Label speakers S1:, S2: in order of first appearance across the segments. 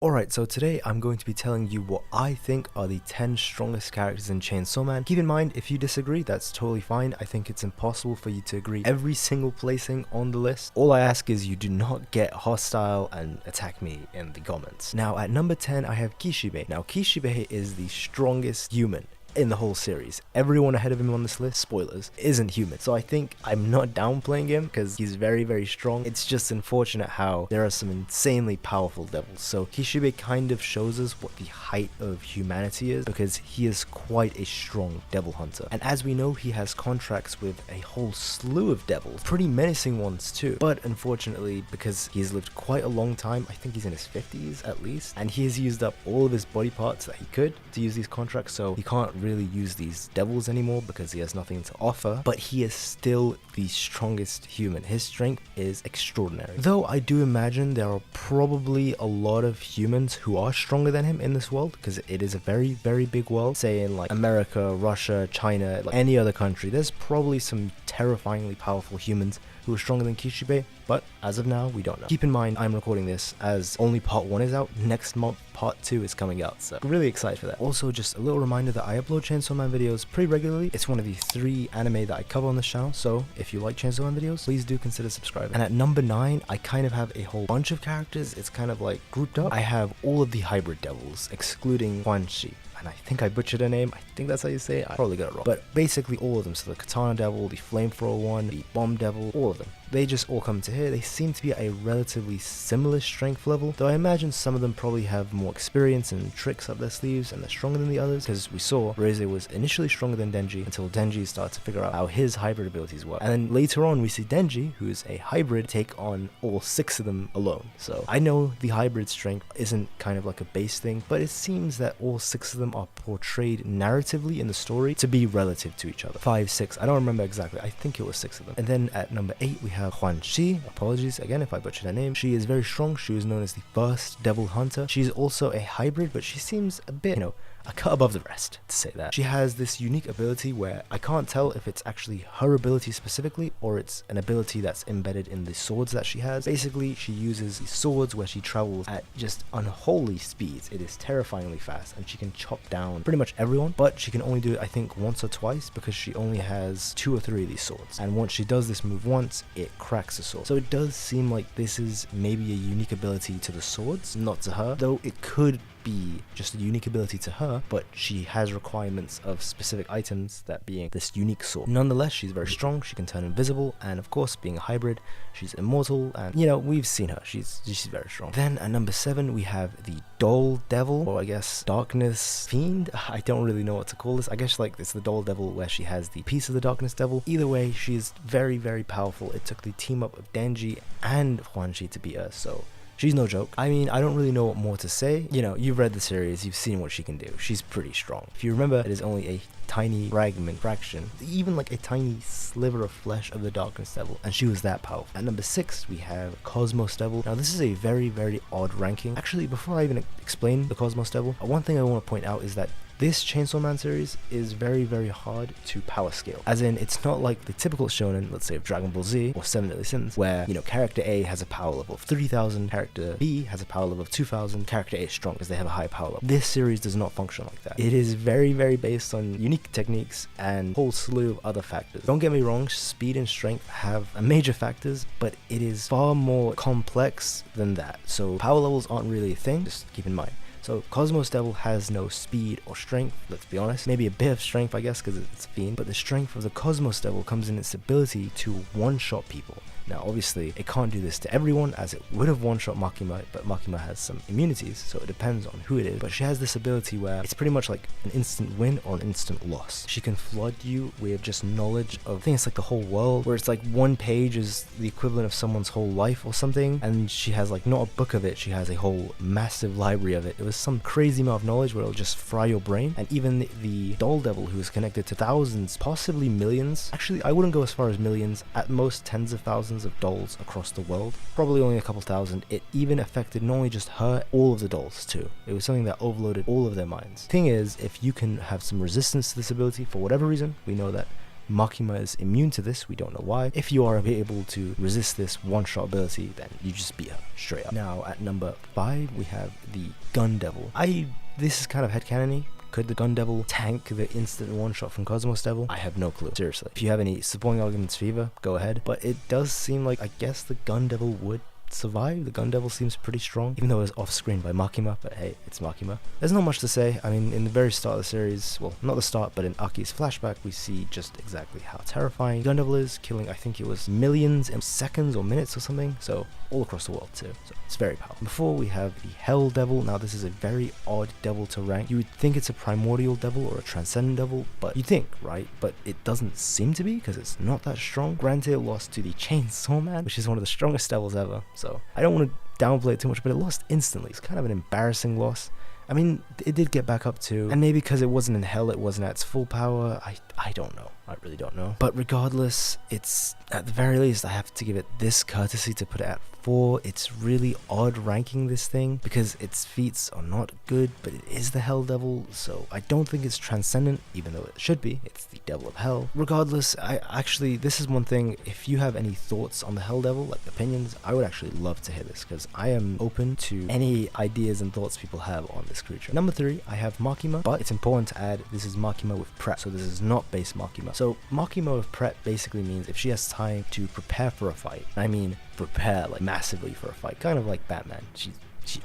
S1: Alright, so today I'm going to be telling you what I think are the 10 strongest characters in Chainsaw Man. Keep in mind, if you disagree, that's totally fine. I think it's impossible for you to agree every single placing on the list. All I ask is you do not get hostile and attack me in the comments. Now, at number 10, I have Kishibe. Now, Kishibe is the strongest human in the whole series. Everyone ahead of him on this list, spoilers, isn't human. So I think I'm not downplaying him because he's very, very strong. It's just unfortunate how there are some insanely powerful devils. So Kishibe kind of shows us what the height of humanity is because he is quite a strong devil hunter. And as we know, he has contracts with a whole slew of devils, pretty menacing ones too. But unfortunately, because he's lived quite a long time, I think he's in his 50s at least, and he has used up all of his body parts that he could to use these contracts, so he can't really use these devils anymore because he has nothing to offer. But he is still the strongest human. His strength is extraordinary, though I do imagine there are probably a lot of humans who are stronger than him in this world, because it is a very, very big world. Say in like America, Russia, China, like any other country, there's probably some terrifyingly powerful humans who are stronger than Kishibe, but as of now, we don't know. Keep in mind, I'm recording this as only part 1 is out. Next month, part 2 is coming out, so I'm really excited for that. Also, just a little reminder that I upload Chainsaw Man videos pretty regularly. It's one of the 3 anime that I cover on this channel, so if you like Chainsaw Man videos, please do consider subscribing. And at number 9, I kind of have a whole bunch of characters. It's kind of like grouped up. I have all of the hybrid devils, excluding Quanxi. And I think I butchered her name. I think that's how you say it. I probably got it wrong. But basically all of them. So the Katana Devil, the Flamethrower one, the Bomb Devil, all of them. They just all come to here. They seem to be at a relatively similar strength level, though I imagine some of them probably have more experience and tricks up their sleeves and they're stronger than the others, because we saw Reze was initially stronger than Denji until Denji started to figure out how his hybrid abilities work. And then later on we see Denji, who is a hybrid, take on all 6 of them alone. So I know the hybrid strength isn't kind of like a base thing, but it seems that all 6 of them are portrayed narratively in the story to be relative to each other. 5, 6, I don't remember exactly. I think it was 6 of them. And then at number 8 we have Quanxi. Apologies again if I butchered her name. She is very strong. She was known as the first devil hunter. She's also a hybrid, but she seems a bit, a cut above the rest, to say that. She has this unique ability where I can't tell if it's actually her ability specifically or it's an ability that's embedded in the swords that she has. Basically, she uses these swords where she travels at just unholy speeds. It is terrifyingly fast and she can chop down pretty much everyone, but she can only do it I think once or twice because she only has 2 or 3 of these swords. And once she does this move once, it cracks a sword. So it does seem like this is maybe a unique ability to the swords, not to her, though it could be just a unique ability to her, but she has requirements of specific items, that being this unique sword. Nonetheless, she's very strong. She can turn invisible, and of course, being a hybrid, she's immortal, and we've seen her. She's very strong. Then at number 7 we have the Devil Devil, or I guess Darkness Fiend. I don't really know what to call this. I guess like it's the Devil Devil where she has the piece of the Darkness Devil. Either way, she's very, very powerful. It took the team up of Denji and Quanxi to beat her, so she's no joke. I mean, I don't really know what more to say. You've read the series, you've seen what she can do. She's pretty strong. If you remember, it is only a tiny fraction, even like a tiny sliver of flesh of the Darkness Devil, and she was that powerful. At number 6, we have Cosmos Devil. Now, this is a very, very odd ranking. Actually, before I even explain the Cosmos Devil, one thing I want to point out is that this Chainsaw Man series is very, very hard to power scale. As in, it's not like the typical shonen, let's say of Dragon Ball Z or 7 Deadly Sins, where, character A has a power level of 3000, character B has a power level of 2000, character A is strong because they have a high power level. This series does not function like that. It is very, very based on unique techniques and a whole slew of other factors. Don't get me wrong, speed and strength have major factors, but it is far more complex than that. So power levels aren't really a thing, just keep in mind. So Cosmos Devil has no speed or strength, let's be honest. Maybe a bit of strength, I guess, because it's a fiend. But the strength of the Cosmos Devil comes in its ability to one-shot people. Now, obviously, it can't do this to everyone, as it would have one-shot Makima, but Makima has some immunities, so it depends on who it is. But she has this ability where it's pretty much like an instant win or an instant loss. She can flood you with just knowledge of, I think it's like the whole world, where it's like 1 page is the equivalent of someone's whole life or something, and she has like not a book of it, she has a whole massive library of it. It was some crazy amount of knowledge where it'll just fry your brain. And even the Devil Devil, who is connected to thousands, possibly millions, actually I wouldn't go as far as millions, at most tens of thousands of dolls across the world, probably only a couple thousand. It even affected not only just her, all of the dolls too. It was something that overloaded all of their minds. Thing is, if you can have some resistance to this ability for whatever reason, we know that Makima is immune to this, we don't know why. If you are able to resist this one-shot ability, then you just beat her straight up. Now at number 5 we have the Gun Devil. This is kind of headcanon-y. Could the Gun Devil tank the instant one-shot from Cosmos Devil? I have no clue, seriously. If you have any supporting arguments for either, go ahead. But it does seem like, I guess the Gun Devil would survive. The Gun Devil seems pretty strong, even though it was off-screen by Makima, but hey, it's Makima. There's not much to say. I mean, in the very start of the series, well, not the start, but in Aki's flashback, we see just exactly how terrifying Gun Devil is, killing, I think it was millions in seconds or minutes or something, so all across the world too, so it's very powerful. Before we have the Hell Devil. Now this is a very odd devil to rank. You would think it's a primordial devil or a transcendent devil, but you think, right? But it doesn't seem to be, because it's not that strong. Granted, it lost to the Chainsaw Man, which is one of the strongest devils ever, so I don't want to downplay it too much, but it lost instantly. It's kind of an embarrassing loss. I mean, it did get back up to, and maybe because it wasn't in hell, it wasn't at its full power. I don't know. I really don't know. But regardless, it's, at the very least, I have to give it this courtesy to put it at 4. It's really odd ranking this thing because its feats are not good, but it is the Hell Devil, so I don't think it's transcendent, even though it should be. It's the Devil of Hell. Regardless, this is one thing, if you have any thoughts on the Hell Devil, like opinions, I would actually love to hear this, because I am open to any ideas and thoughts people have on this creature. Number 3, I have Makima, but it's important to add, this is Makima with prep, so this is not base Makima. So Makima with prep basically means if she has time to prepare for a fight, I mean prepare like massively for a fight, kind of like Batman. She's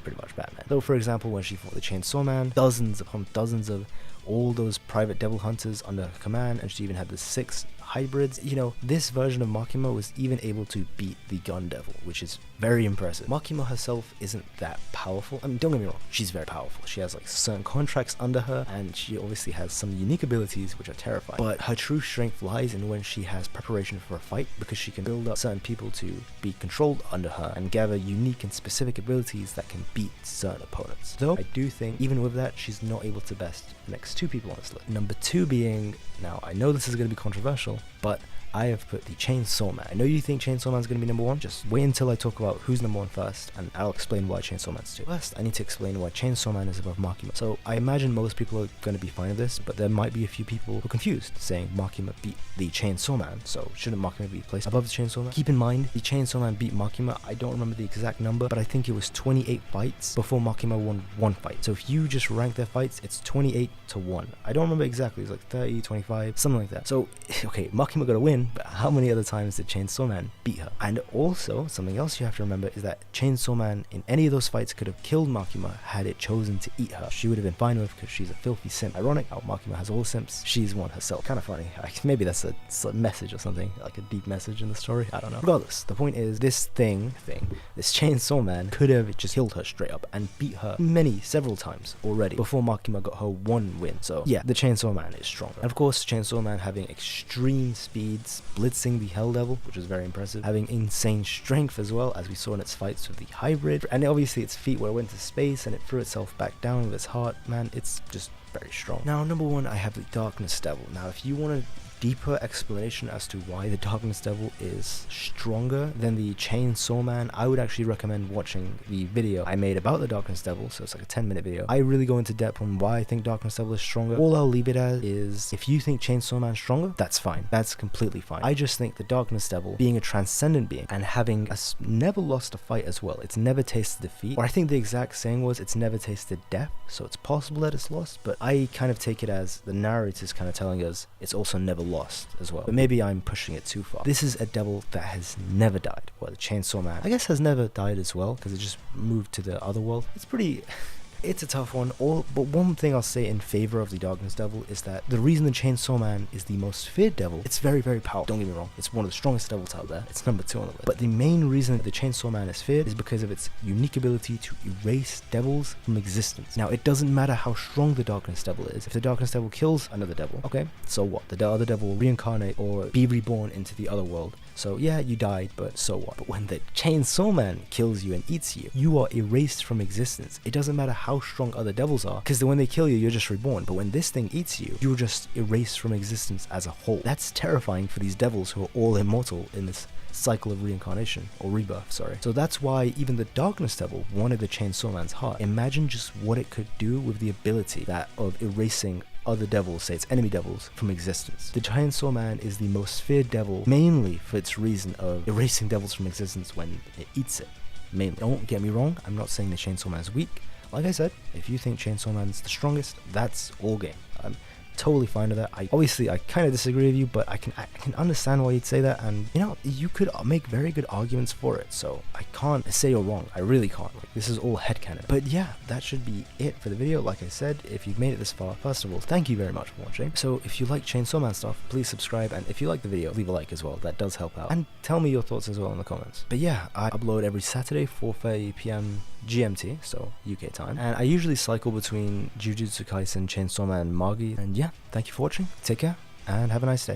S1: pretty much Batman. So for example, when she fought the Chainsaw Man, dozens upon dozens of all those private devil hunters under her command, and she even had the 6 hybrids. You know, this version of Makima was even able to beat the Gun Devil, which is very impressive. Makima herself isn't that powerful. I mean, don't get me wrong, she's very powerful. She has like certain contracts under her, and she obviously has some unique abilities which are terrifying. But her true strength lies in when she has preparation for a fight, because she can build up certain people to be controlled under her and gather unique and specific abilities that can beat certain opponents. Though I do think even with that, she's not able to best the next 2 people on this list. Number 2 being, now I know this is going to be controversial, but I have put the Chainsaw Man. I know you think Chainsaw Man's going to be number 1. Just wait until I talk about who's number 1 first, and I'll explain why Chainsaw Man's 2. First, I need to explain why Chainsaw Man is above Makima. So I imagine most people are going to be fine with this, but there might be a few people who are confused, saying Makima beat the Chainsaw Man, so shouldn't Makima be placed above the Chainsaw Man? Keep in mind, the Chainsaw Man beat Makima, I don't remember the exact number, but I think it was 28 fights before Makima won 1 fight. So if you just rank their fights, it's 28 to 1. I don't remember exactly, it's like 30, 25, something like that. So, okay, Makima got a win, but how many other times did Chainsaw Man beat her? And also, something else you have to remember is that Chainsaw Man in any of those fights could have killed Makima had it chosen to eat her. She would have been fine with, because she's a filthy simp. Ironic how Makima has all the simps, she's one herself. Kind of funny. Maybe that's a message or something, like a deep message in the story, I don't know. Regardless, the point is, this this Chainsaw Man could have just killed her straight up and beat her several times already before Makima got her 1 win. So yeah, the Chainsaw Man is stronger. And of course, Chainsaw Man having extreme speeds, blitzing the Hell Devil, which is very impressive, having insane strength as well, as we saw in its fights with the hybrid, and obviously its feat where it went to space and it threw itself back down with its heart. Man, it's just very strong. Now number 1, I have the Darkness Devil. Now if you want to deeper explanation as to why the Darkness Devil is stronger than the Chainsaw Man, I would actually recommend watching the video I made about the Darkness Devil. So it's like a 10-minute video. I really go into depth on why I think Darkness Devil is stronger. All I'll leave it as is, if you think Chainsaw Man's stronger, that's fine. That's completely fine. I just think the Darkness Devil, being a transcendent being and having never lost a fight as well, it's never tasted defeat, or I think the exact saying was, it's never tasted death, so it's possible that it's lost, but I kind of take it as the narrator's kind of telling us it's also never lost as well. But maybe I'm pushing it too far. This is a devil that has never died. Well, the Chainsaw Man, I guess, has never died as well, because it just moved to the other world. It's pretty... It's a tough one. But one thing I'll say in favor of the Darkness Devil is that the reason the Chainsaw Man is the most feared devil, it's very, very powerful. Don't get me wrong, it's one of the strongest devils out there. It's number 2 on the list. But the main reason the Chainsaw Man is feared is because of its unique ability to erase devils from existence. Now, it doesn't matter how strong the Darkness Devil is. If the Darkness Devil kills another devil, okay, so what? The other devil will reincarnate or be reborn into the other world. So yeah, you died, but so what? But when the Chainsaw Man kills you and eats you, you are erased from existence. It doesn't matter how strong other devils are, because when they kill you, you're just reborn. But when this thing eats you, you're just erased from existence as a whole. That's terrifying for these devils who are all immortal in this cycle of reincarnation, or rebirth, sorry. So that's why even the Darkness Devil wanted the Chainsaw Man's heart. Imagine just what it could do with the ability that of erasing other devils, say its enemy devils, from existence. The Chainsaw Man is the most feared devil, mainly for its reason of erasing devils from existence when it eats it. Mainly. Don't get me wrong, I'm not saying the Chainsaw Man is weak. Like I said, if you think Chainsaw Man's the strongest, that's all game. I'm totally fine with that. Obviously I kind of disagree with you, but I can understand why you'd say that, and you know, you could make very good arguments for it, so I can't say you're wrong. I really can't. Like, this is all headcanon. But yeah, that should be it for the video. Like I said, if you've made it this far, first of all, thank you very much for watching. So if you like Chainsaw Man stuff, please subscribe, and if you like the video, leave a like as well. That does help out, and tell me your thoughts as well in the comments. But yeah, I upload every Saturday, 4:30 p.m. GMT, so UK time, and I usually cycle between Jujutsu Kaisen, Chainsaw Man, and Manga. And yeah, thank you for watching, take care, and have a nice day.